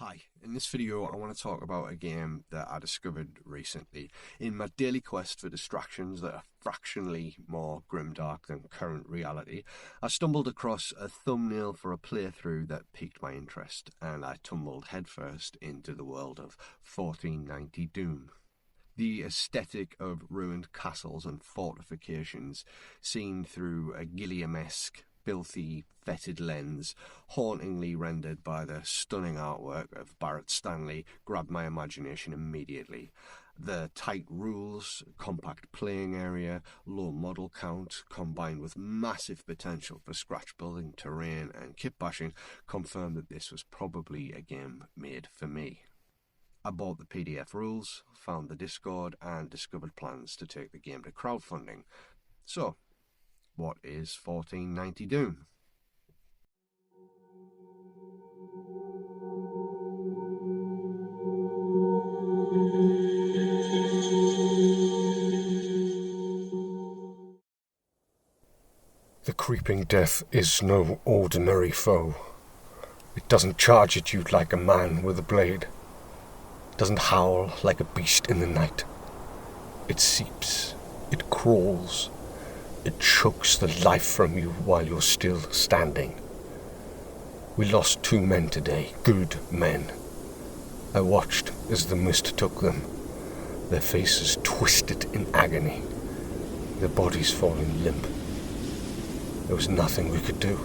Hi, in this video I want to talk about a game that I discovered recently. In my daily quest for distractions that are fractionally more grimdark than current reality, I stumbled across a thumbnail for a playthrough that piqued my interest, and I tumbled headfirst into the world of 1490 Doom. The aesthetic of ruined castles and fortifications, seen through a Gilliam-esque, filthy, fetid lens, hauntingly rendered by the stunning artwork of Barrett Stanley, grabbed my imagination immediately. The tight rules, compact playing area, low model count, combined with massive potential for scratch building, terrain, and kit bashing, confirmed that this was probably a game made for me. I bought the PDF rules, found the Discord, and discovered plans to take the game to crowdfunding. So, what is 1490 Doom? The creeping death is no ordinary foe. It doesn't charge at you like a man with a blade. It doesn't howl like a beast in the night. It seeps, it crawls, it chokes the life from you while you're still standing. We lost 2 men today, good men. I watched as the mist took them, their faces twisted in agony, their bodies falling limp. There was nothing we could do.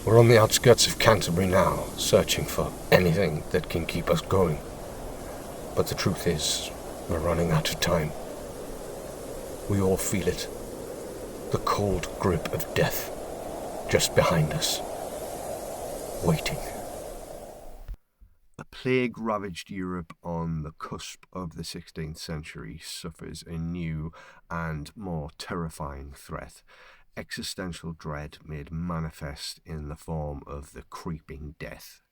We're on the outskirts of Canterbury now, searching for anything that can keep us going. But the truth is, we're running out of time. We all feel it. The cold grip of death, just behind us, waiting. A plague-ravaged Europe on the cusp of the 16th century suffers a new and more terrifying threat. Existential dread made manifest in the form of the creeping death.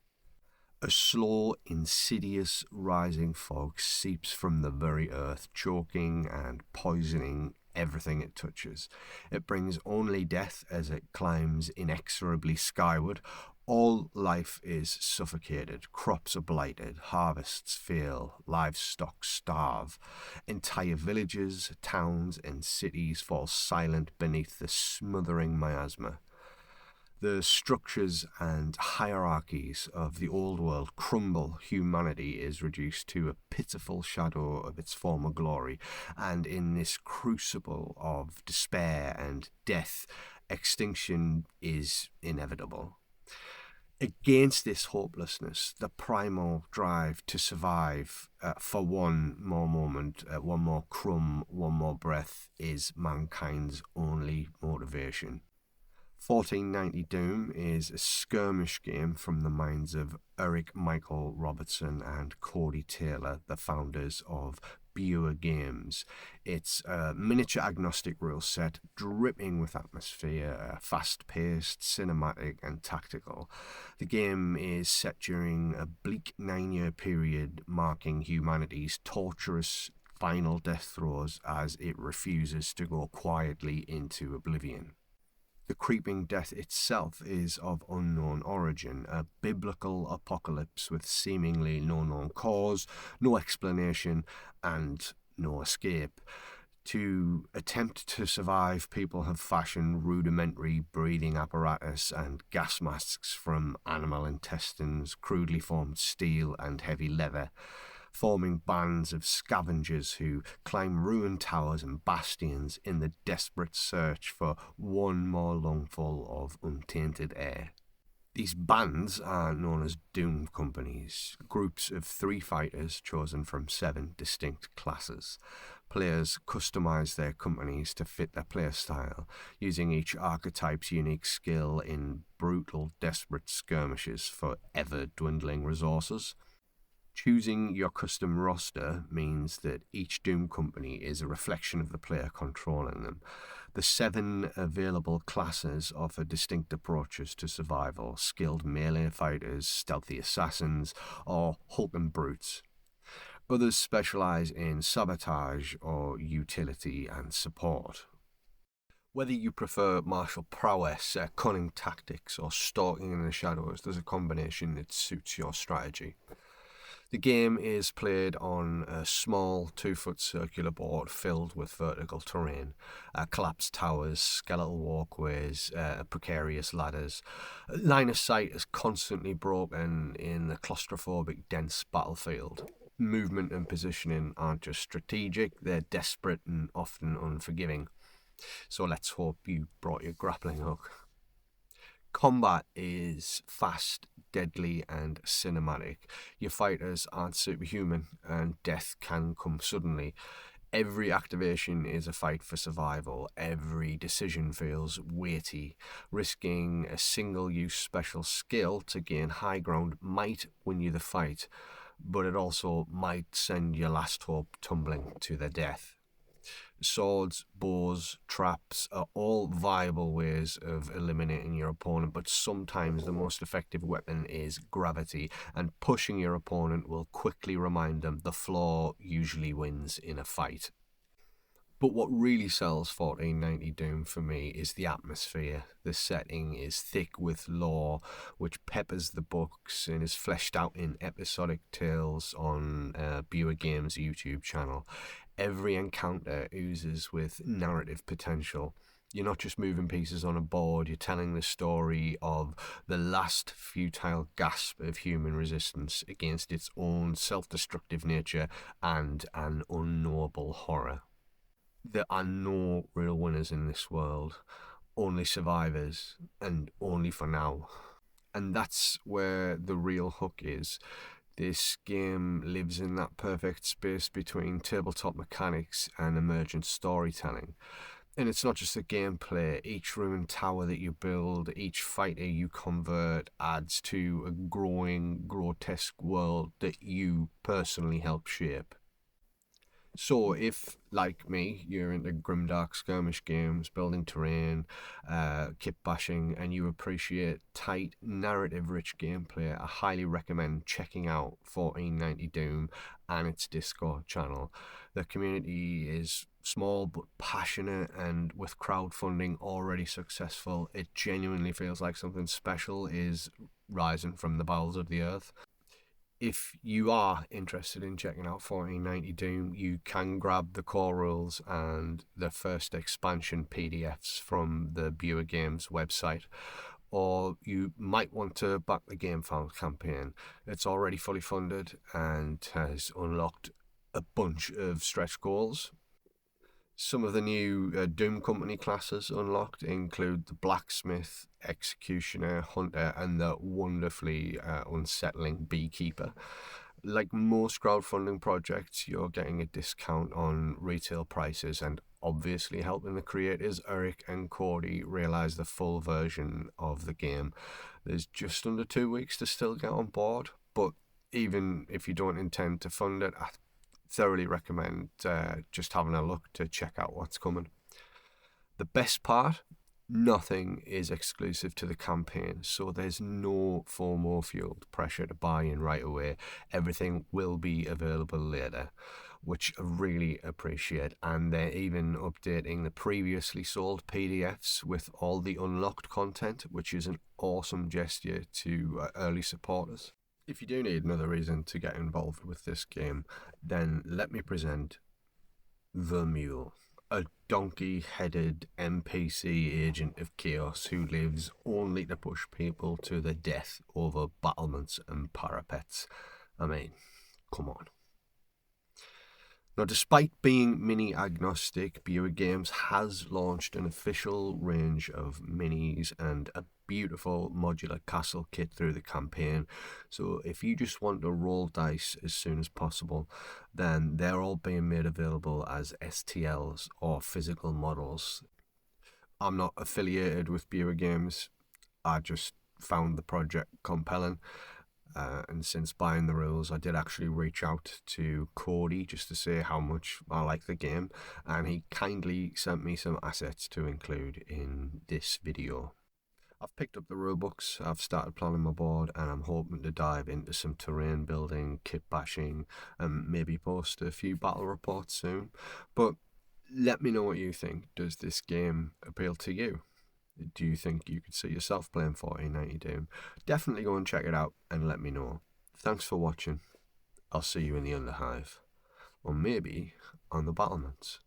A slow, insidious rising fog seeps from the very earth, choking and poisoning everything it touches. It brings only death as it climbs inexorably skyward. All life is suffocated, crops are blighted, harvests fail, livestock starve. Entire villages, towns, and cities fall silent beneath the smothering miasma. The structures and hierarchies of the old world crumble. Humanity is reduced to a pitiful shadow of its former glory, and in this crucible of despair and death, extinction is inevitable. Against this hopelessness, the primal drive to survive for one more moment, one more crumb, one more breath, is mankind's only motivation. 1490 Doom is a skirmish game from the minds of Eric Michael Robertson and Cody Taylor, the founders of Buer Games. It's a miniature agnostic rule set, dripping with atmosphere, fast-paced, cinematic and tactical. The game is set during a bleak 9-year period marking humanity's torturous final death throes as it refuses to go quietly into oblivion. The creeping death itself is of unknown origin, a biblical apocalypse with seemingly no known cause, no explanation, and no escape. To attempt to survive, people have fashioned rudimentary breathing apparatus and gas masks from animal intestines, crudely formed steel and heavy leather, forming bands of scavengers who climb ruined towers and bastions in the desperate search for one more lungful of untainted air. These bands are known as Doom Companies, groups of 3 fighters chosen from 7 distinct classes. Players customize their companies to fit their playstyle, using each archetype's unique skill in brutal, desperate skirmishes for ever-dwindling resources. Choosing your custom roster means that each Doom Company is a reflection of the player controlling them. The 7 available classes offer distinct approaches to survival: skilled melee fighters, stealthy assassins, or hulking brutes. Others specialize in sabotage or utility and support. Whether you prefer martial prowess, cunning tactics, or stalking in the shadows, there's a combination that suits your strategy. The game is played on a small 2-foot circular board filled with vertical terrain, collapsed towers, skeletal walkways, precarious ladders. Line of sight is constantly broken in the claustrophobic, dense battlefield. Movement and positioning aren't just strategic, they're desperate and often unforgiving. So let's hope you brought your grappling hook. Combat is fast, deadly, and cinematic. Your fighters aren't superhuman, and death can come suddenly. Every activation is a fight for survival. Every decision feels weighty. Risking a single-use special skill to gain high ground might win you the fight, but it also might send your last hope tumbling to their death. Swords, bows, traps are all viable ways of eliminating your opponent, but sometimes the most effective weapon is gravity, and pushing your opponent will quickly remind them the flaw usually wins in a fight. But what really sells 1490 Doom for me is the atmosphere. The setting is thick with lore, which peppers the books and is fleshed out in episodic tales on Buer Games' YouTube channel. Every encounter oozes with narrative potential. You're not just moving pieces on a board, you're telling the story of the last futile gasp of human resistance against its own self-destructive nature and an unknowable horror. There are no real winners in this world, only survivors, and only for now. And that's where the real hook is. This game lives in that perfect space between tabletop mechanics and emergent storytelling. And it's not just the gameplay. Each room and tower that you build, each fighter you convert adds to a growing, grotesque world that you personally help shape. So if, like me, you're into grimdark skirmish games, building terrain, kit bashing, and you appreciate tight, narrative-rich gameplay, I highly recommend checking out 1490 Doom and its Discord channel. The community is small but passionate, and with crowdfunding already successful, it genuinely feels like something special is rising from the bowels of the earth. If you are interested in checking out 1490 Doom, you can grab the core rules and the first expansion PDFs from the Buer Games website, or you might want to back the Gamefound campaign. It's already fully funded and has unlocked a bunch of stretch goals. Some of the new Doom Company classes unlocked include the Blacksmith, Executioner, Hunter, and the wonderfully unsettling Beekeeper. Like most crowdfunding projects, you're getting a discount on retail prices and obviously helping the creators Eric and Cody realize the full version of the game. There's just under 2 weeks to still get on board, but even if you don't intend to fund it, I thoroughly recommend just having a look to check out what's coming. The best part, nothing is exclusive to the campaign, so there's no FOMO fueled pressure to buy in right away. Everything will be available later, which I really appreciate, and they're even updating the previously sold PDFs with all the unlocked content, which is an awesome gesture to early supporters. If you do need another reason to get involved with this game, then let me present the Mule, a donkey-headed NPC agent of chaos who lives only to push people to their death over battlements and parapets. I mean, come on. Now, despite being mini-agnostic, Buer Games has launched an official range of minis and a beautiful modular castle kit through the campaign. So if you just want to roll dice as soon as possible, then they're all being made available as STLs or physical models. I'm not affiliated with Buer Games. I just found the project compelling. And since buying the rules, I did actually reach out to Cody just to say how much I like the game, and he kindly sent me some assets to include in this video. I've picked up the rulebooks, I've started planning my board, and I'm hoping to dive into some terrain building, kit bashing, and maybe post a few battle reports soon. But Let me know what you think. Does this game appeal to you? Do you think you could see yourself playing 1490 Doom? Definitely go and check it out and let me know. Thanks for watching. I'll see you in the Underhive. Or maybe on the battlements.